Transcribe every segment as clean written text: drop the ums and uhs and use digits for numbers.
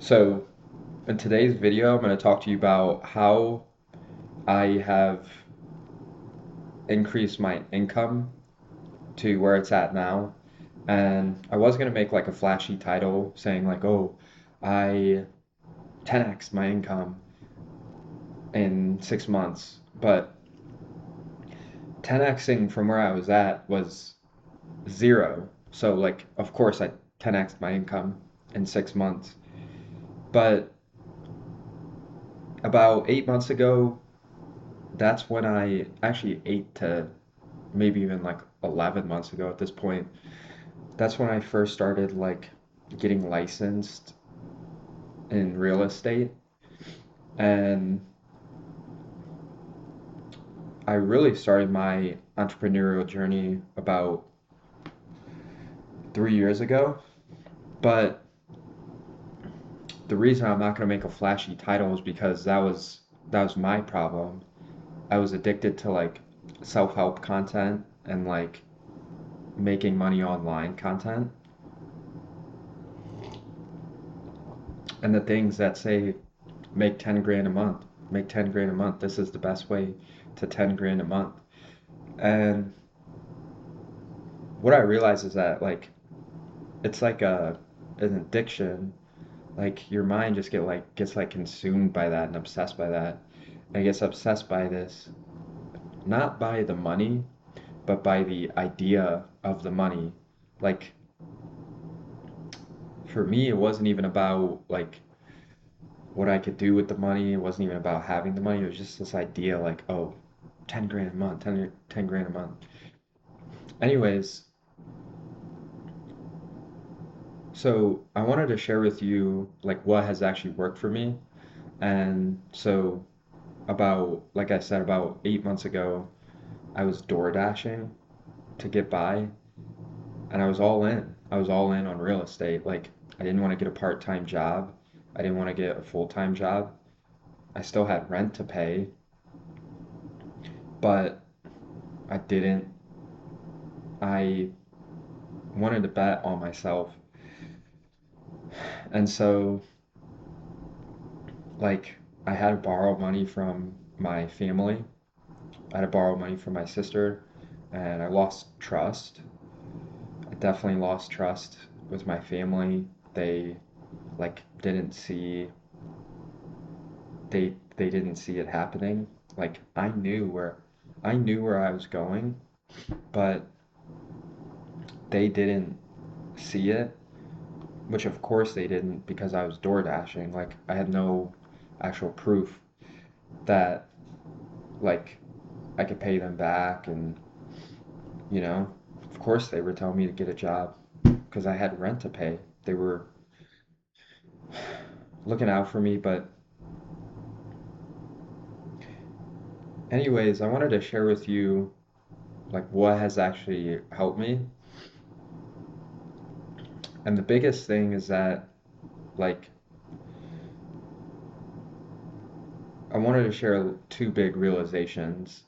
So, in today's video, I'm going to talk to you about how I have increased my income to where it's at now. And I was going to make like a flashy title saying, like, oh, I 10x my income in 6 months. But 10xing from where I was at was zero. So, like, of course, I 10xed my income in 6 months. But about 8 months ago, that's when I actually 8 to maybe even like 11 months ago at this point. That's when I first started like getting licensed in real estate. And I really started my entrepreneurial journey about 3 years ago. But the reason I'm not going to make a flashy title is because that was my problem. I was addicted to like self-help content and like making money online content and the things that say make 10 grand a month, make 10 grand a month. This is the best way to 10 grand a month. And what I realize is that like it's like an addiction. Like your mind just gets like consumed by that and obsessed by that. And it gets obsessed by this, not by the money, but by the idea of the money. Like for me, it wasn't even about like what I could do with the money. It wasn't even about having the money. It was just this idea like, oh, 10 grand a month, 10 grand a month. Anyways, so I wanted to share with you like what has actually worked for me. And so about, like I said, about 8 months ago, I was door dashing to get by, and I was all in. I was all in on real estate. Like I didn't want to get a part-time job. I didn't want to get a full-time job. I still had rent to pay, but I didn't. I wanted to bet on myself. And so like I had to borrow money from my family. I had to borrow money from my sister, and I lost trust. I definitely lost trust with my family. They like didn't see they didn't see it happening. Like I knew where I was going, but they didn't see it, which of course they didn't because I was door dashing. Like I had no actual proof that like I could pay them back, and you know, of course they were telling me to get a job because I had rent to pay. They were looking out for me, but anyways, I wanted to share with you like what has actually helped me. And the biggest thing is that like I wanted to share two big realizations.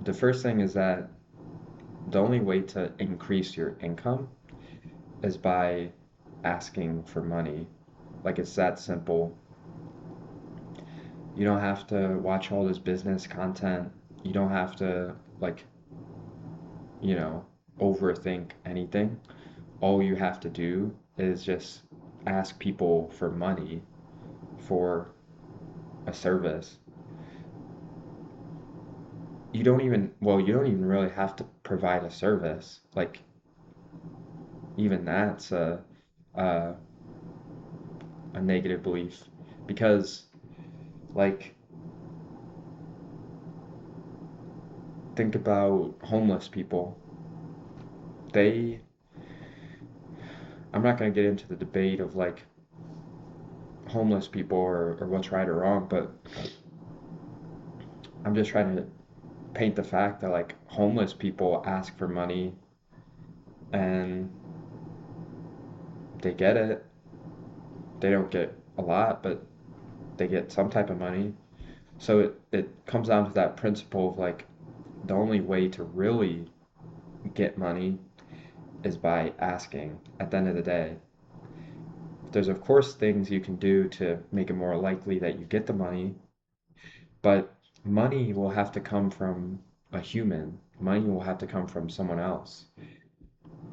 The first thing is that the only way to increase your income is by asking for money. Like it's that simple. You don't have to watch all this business content. You don't have to like, you know, overthink anything. All you have to do is just ask people for money for a service. You don't even really have to provide a service. Like, even that's a, a negative belief because, like, think about homeless people. They, I'm not going to get into the debate of like homeless people or what's right or wrong, but I'm just trying to paint the fact that like homeless people ask for money and they get it. They don't get a lot, but they get some type of money. So it comes down to that principle of like the only way to really get money is by asking at the end of the day. there's of course things you can do to make it more likely that you get the money, but money will have to come from a human. Money will have to come from someone else.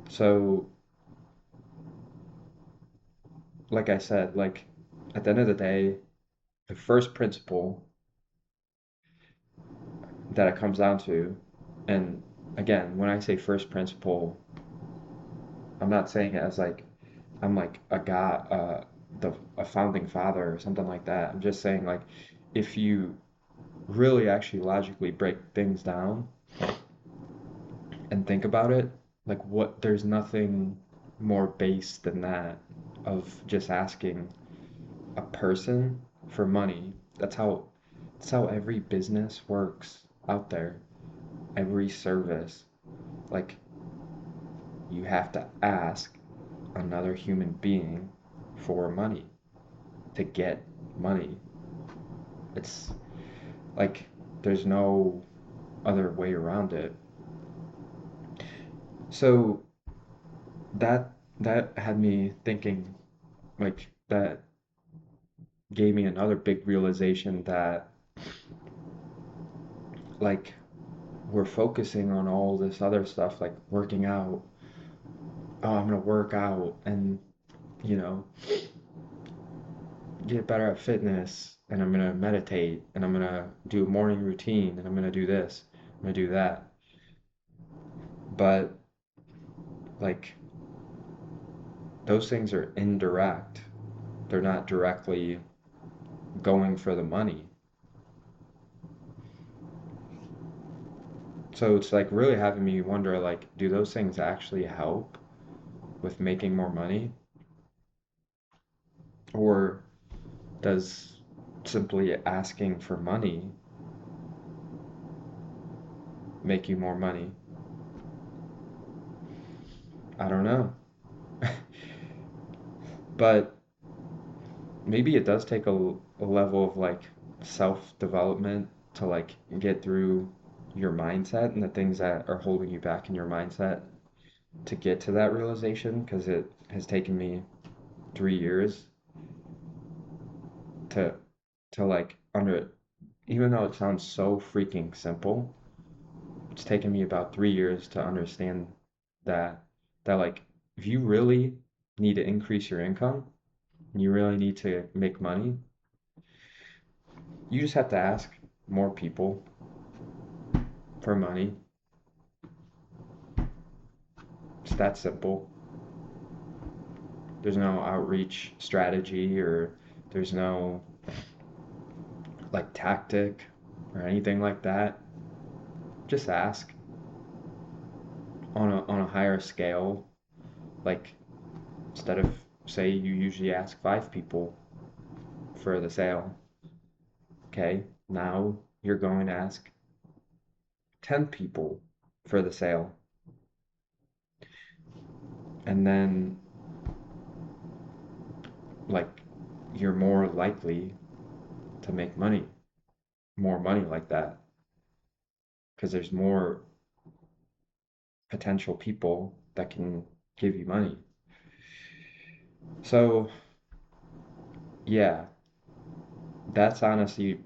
So, like I said, like at the end of the day, the first principle that it comes down to, and again, when I say first principle, I'm not saying it as like I'm like a god, a founding father or something like that. I'm just saying like if you really actually logically break things down and think about it, like what there's nothing more base than that of just asking a person for money. That's how every business works out there. Every service. Like you have to ask another human being for money to get money. It's like there's no other way around it. So that had me thinking like that gave me another big realization that like we're focusing on all this other stuff like working out. Oh, I'm gonna work out and you know get better at fitness and I'm gonna meditate and I'm gonna do a morning routine and I'm gonna do this, I'm gonna do that. But like those things are indirect. They're not directly going for the money. So it's like really having me wonder like, do those things actually help with making more money? Or does simply asking for money make you more money? I don't know. But maybe it does take a level of like self-development to like get through your mindset and the things that are holding you back in your mindset to get to that realization because it has taken me 3 years to like under even though it sounds so freaking simple, it's taken me about 3 years to understand that like if you really need to increase your income and you really need to make money, you just have to ask more people for money. It's that simple. There's no outreach strategy or there's no like tactic or anything like that. Just ask on a higher scale. Like instead of say you usually ask 5 people for the sale, okay, now you're going to ask 10 people for the sale. And then like you're more likely to make money, more money like that because there's more potential people that can give you money. So, yeah, that's honestly,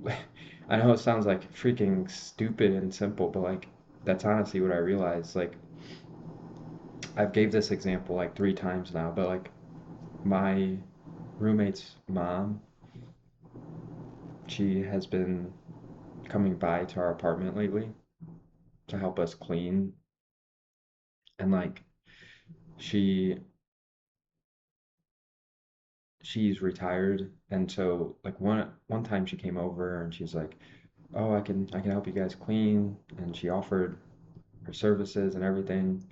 I know it sounds like freaking stupid and simple, but like, that's honestly what I realized. Like, I've gave this example like 3 times now, but like, my roommate's mom, she has been coming by to our apartment lately to help us clean. And like, she, she's retired. And so like one time she came over and she's like, oh, I can help you guys clean. And she offered her services and everything.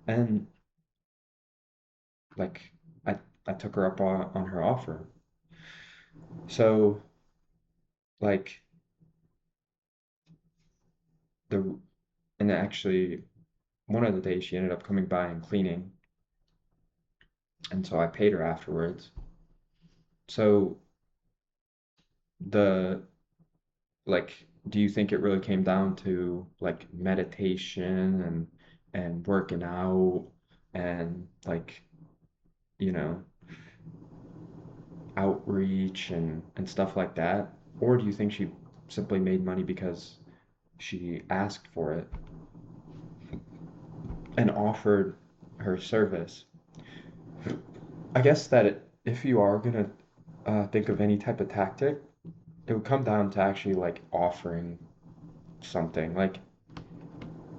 And like I took her up on her offer. So like the and actually one of the days she ended up coming by and cleaning, and so I paid her afterwards. So the like do you think it really came down to like meditation and working out and like you know outreach and stuff like that? Or do you think she simply made money because she asked for it and offered her service? I guess that if you are gonna think of any type of tactic, it would come down to actually like offering something. Like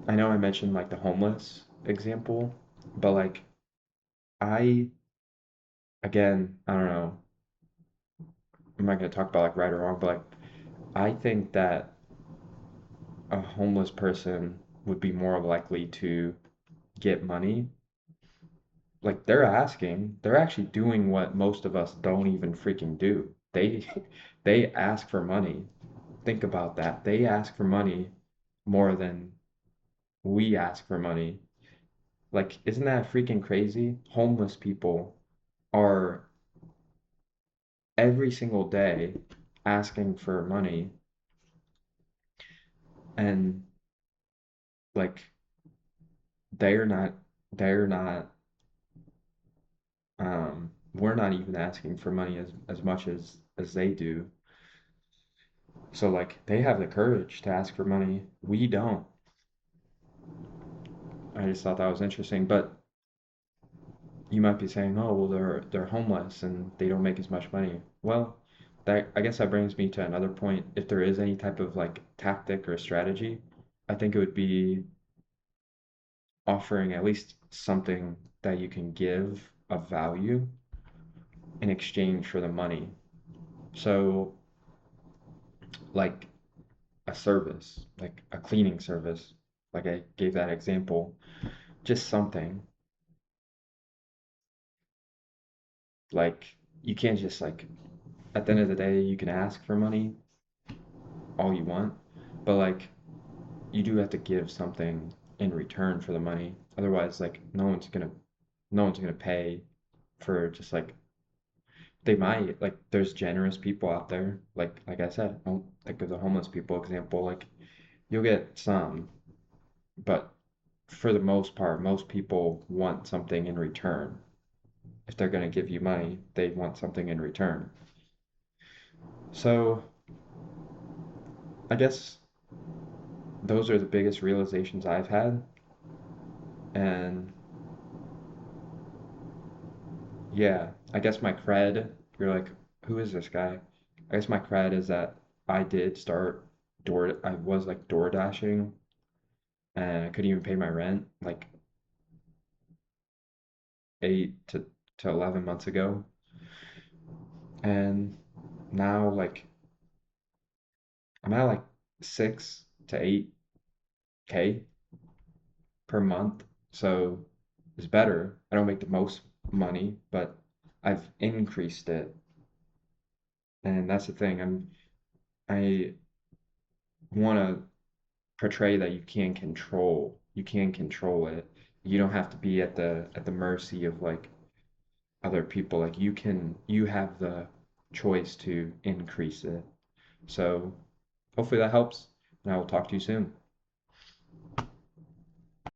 I know I mentioned like the homeless example, but like I again, I don't know, I'm not gonna talk about like right or wrong, but like I think that a homeless person would be more likely to get money. Like they're actually doing what most of us don't even freaking do. They ask for money. Think about that. They ask for money more than we ask for money. Like, isn't that freaking crazy? Homeless people are every single day asking for money, and like they're not they're not we're not even asking for money as much as they do. So like they have the courage to ask for money. We don't. I just thought that was interesting. But you might be saying, "Oh, well, they're homeless and they don't make as much money." Well, that I guess that brings me to another point. If there is any type of like tactic or strategy, I think it would be offering at least something that you can give of value in exchange for the money. So, like a service, like a cleaning service, like I gave that example, just something like you can't just like at the end of the day, you can ask for money all you want, but like you do have to give something in return for the money. Otherwise, like no one's gonna pay for just like they might like there's generous people out there. Like I said, like the homeless people example, like you'll get some, but for the most part, most people want something in return. If they're gonna give you money, they want something in return. So I guess those are the biggest realizations I've had. And yeah, I guess my cred, you're like, who is this guy? I guess my cred is that I did start I was like door dashing and I couldn't even pay my rent like 8 to 11 months ago. And now like I'm at like 6 to 8K per month. So it's better. I don't make the most money, but I've increased it. And that's the thing. I want to portray that you can control it. You don't have to be at the mercy of like other people. Like you have the choice to increase it. So hopefully that helps, and I will talk to you soon.